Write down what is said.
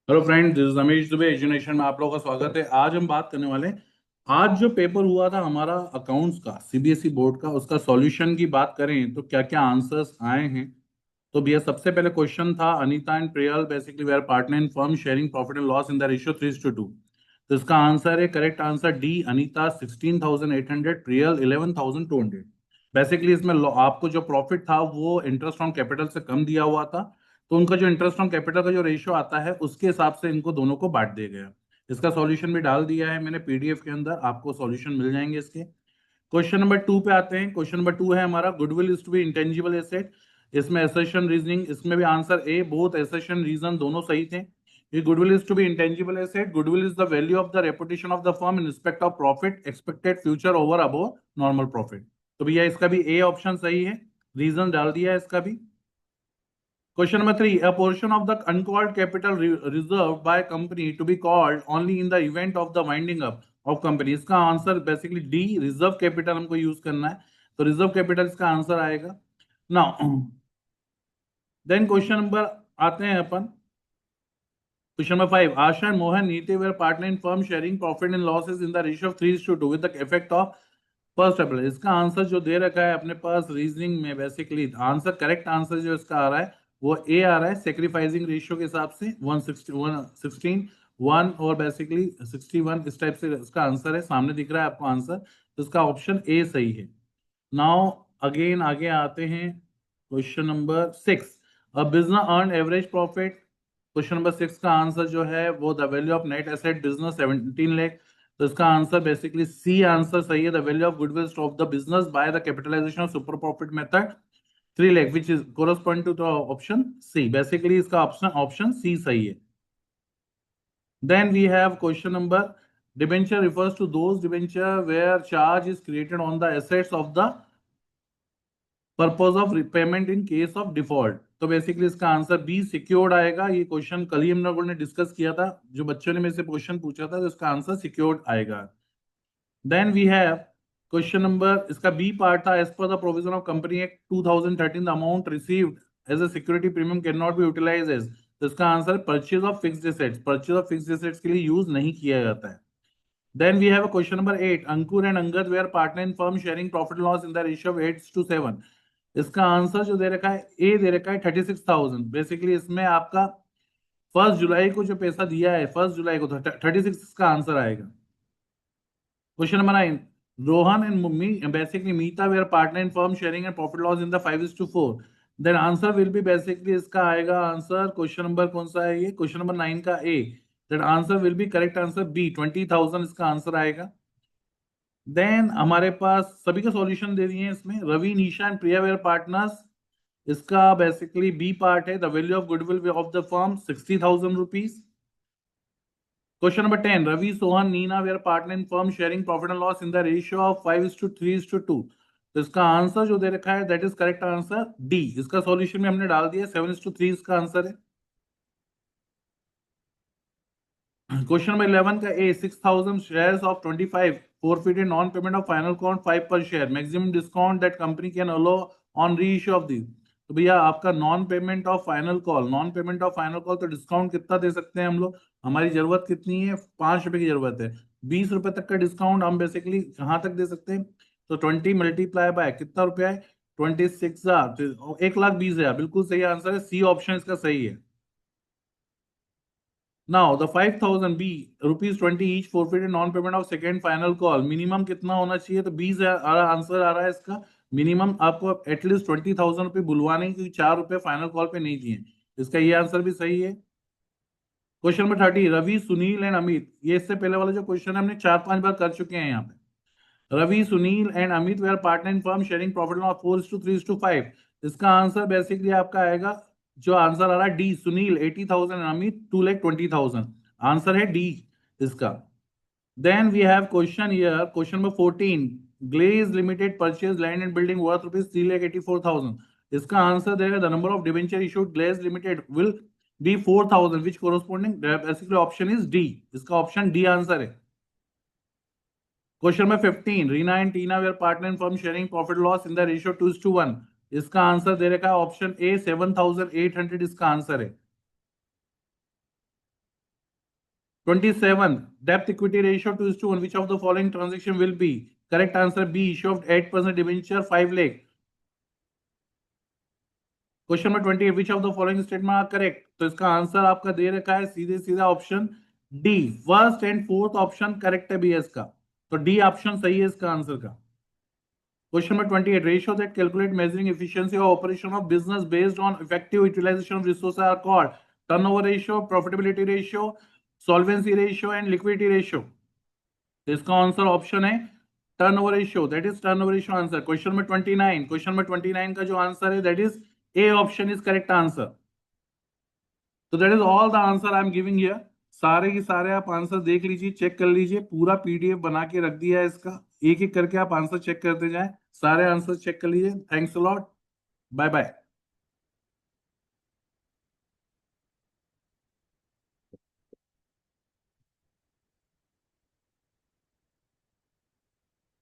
Hello friend, this is Ramesh Dubey. Education में आप लोगों का स्वागत है। आज हम बात करने वाले हैं, आज जो पेपर हुआ था हमारा अकाउंट्स का, सीबीएसई बोर्ड का, उसका सॉल्यूशन की बात करें तो क्या क्या आंसर्स आए हैं। तो भैया सबसे पहले क्वेश्चन था, Anita and Priyal basically we are partner in firm sharing profit and loss in the ratio 3:2। तो इसका आंसर है, correct answer D, Anita 16,800, Priyal 11,200। Basically इसमें आपको जो प्रॉफिट था वो इंटरेस्ट ऑन कैपिटल से कम दिया हुआ था, तो उनका जो इंटरेस्ट ऑन कैपिटल का जो रेशियो आता है उसके हिसाब से इनको दोनों को बांट दिया गया। इसका सॉल्यूशन भी डाल दिया है मैंने पीडीएफ के अंदर, आपको सॉल्यूशन मिल जाएंगे इसके। क्वेश्चन नंबर 2 पे आते हैं। क्वेश्चन नंबर 2 है हमारा, goodwill is to be intangible asset. इसमें एसेशन रीजनिंग, इसमें भी answer A, both assertion reason दोनों सही थे। ये goodwill is to be intangible asset, goodwill is the value of the reputation of the firm in respect of profit expected future over above normal profit. तो भैया इसका भी A option सही है, रीजन डाल दिया है इसका भी। Question number 3. A portion of the uncalled capital reserved by company to be called only in the event of the winding up of company. इसका answer basically D, reserve capital हमको use करना है, तो रिजर्व कैपिटल इसका answer आएगा। Now then question number आते हैं अपन, question number 5. Asha and Mohan Niti were partner in firm sharing profit and losses in the ratio of 3:2 with the effect of first April. इसका आंसर जो दे रखा है अपने पास रीजनिंग में, बेसिकली आंसर, करेक्ट आंसर जो इसका आ रहा है वो ए आ रहा है, सेक्रीफाइसिंग रेशियो के हिसाब से 116 1 और बेसिकली 61, इस टाइप से इसका आंसर है, सामने दिख रहा है आपको आंसर, तो इसका ऑप्शन ए सही है। नाउ अगेन आगे आते हैं, question number 6. A business earn average profit. Question number 6 का आंसर जो है वो the value of net asset business 17 lakh. तो इसका आंसर बेसिकली सी आंसर सही है, the value of goodwill of the business by the capitalisation of super profit method 3 lakh which is correspond to the option C. Basically इसका option option C सही है। Then we have question number, debenture refers to those debenture where charge is created on the assets of the purpose of repayment in case of default। तो basically इसका answer B, secured आएगा। ये question कल ही हम लोगों ने discuss किया था, जो बच्चों ने मेरे से क्वेश्चन पूछा था, तो इसका आंसर सिक्योर्ड आएगा। Then we have question number, इसका बी पार्ट था, as per the provision of company act 2013 the amount received as a security premium can not be utilise as. तो इसका answer purchase of fixed assets, purchase of fixed assets के लिए use नहीं किया जाता है। Then we have a question number 8. Ankur and Angad were partner in firm sharing profit loss in the ratio of 8:7। इसका answer जो दे रखा है ए दे रखा है 36,000। बेसिकली इसमें आपका 1 जुलाई को जो पैसा दिया है, 1 जुलाई को, तो 36 इसका आंसर आएगा। Question number 9. Rohan and basically Meeta were partner in firm sharing and profit loss in the 5:4। Then answer will be basically इसका आएगा आंसर, क्वेश्चन नंबर कौन सा है ये, क्वेश्चन नंबर 9 का A. That answer will be correct answer B, 20,000 इसका answer आएगा। Then हमारे पास सभी का सॉल्यूशन दे दिए हैं इसमें। Ravi, Nisha and Priya were partners, इसका बेसिकली बी पार्ट है, the value of goodwill of the firm 60,000 rupees. Question number 10. Ravi, Sohan, Neena were partner in firm sharing profit and loss in the ratio of 5:3:2। तो इसका आंसर जो दे रखा है that is correct answer D. इसका solution में हमने डाल दिया 7:3 इसका आंसर है। क्वेश्चन नंबर 11 का A, 6,000 shares of 25 forfeited non payment of final call 5 पर share, maximum discount that company can allow on reissue of this. तो भैया आपका non payment of final call, non payment of final call, तो discount कितना दे सकते हैं हम लोग, हमारी जरूरत कितनी है, 5 रुपए की जरूरत है, 20 रुपए तक का डिस्काउंट हम बेसिकली कहाँ तक दे सकते हैं। तो 20 मल्टीप्लाई बाय कितना रुपया है, 26,000, तो 1,20,000। बिल्कुल सही आंसर है, सी ऑप्शन इसका सही है। Now the 5,000 B rupees 20 each forfeited non-payment of second final call, minimum कितना होना चाहिए, तो 20 आंसर आ रहा है इसका। मिनिमम आपको एटलीस्ट 20,000 रुपये बुलवाने, क्योंकि 4 रुपए फाइनल कॉल पे नहीं दिए, इसका ये आंसर भी सही है। Question number 30. Ravi, Sunil and Amit, ये इससे पहले वाला जो क्वेश्चन है हमने 4-5 बार कर चुके हैं यहाँ पे। Ravi, Sunil and Amit they are partner in firm sharing profit of 4:3:5। इसका आंसर बेसिकली आपका आएगा, जो आंसर आ रहा है D, Sunil 80,000 and Amit 2,20,000। Answer है डी इसका। Then we have question here, question number 14. Glaze limited purchase land and building worth rupees 3,84,000। इसका आंसर देगा the number of debenture issued Glaze limited will be 4,000 which corresponding, basically option is D. इसका option D answer है। Question number 15. Reena and Tina were partner in firm sharing profit loss in the ratio 2:1। इसका answer दे रखा है option A, 7,800 इसका answer है। 27, debt equity ratio 2:1. Which of the following transaction will be? Correct answer B, issue of 8% debenture 5 lakh. Question number 28, which of the following statement are correct? तो इसका answer आपका दे रखा है सीधे सीधा option D, first and fourth option correct है BS का, तो डी ऑप्शन सही है इसका आंसर का। Question number 28, ratio that calculate measuring efficiency of operation of business based on effective utilisation of resources are called turnover ratio, profitability ratio, solvency ratio and liquidity ratio. तो इसका answer option है turnover ratio, that is turnover ratio answer. Question number 29, question number 29 का जो answer है that is A option is correct answer. तो that is all the answer I am giving here. सारे के सारे आप आंसर देख लीजिए, चेक कर लीजिए, पूरा पीडीएफ बना के रख दिया है इसका, एक एक करके आप आंसर चेक करते जाएं, सारे आंसर चेक कर लीजिए। Thanks a lot, bye bye.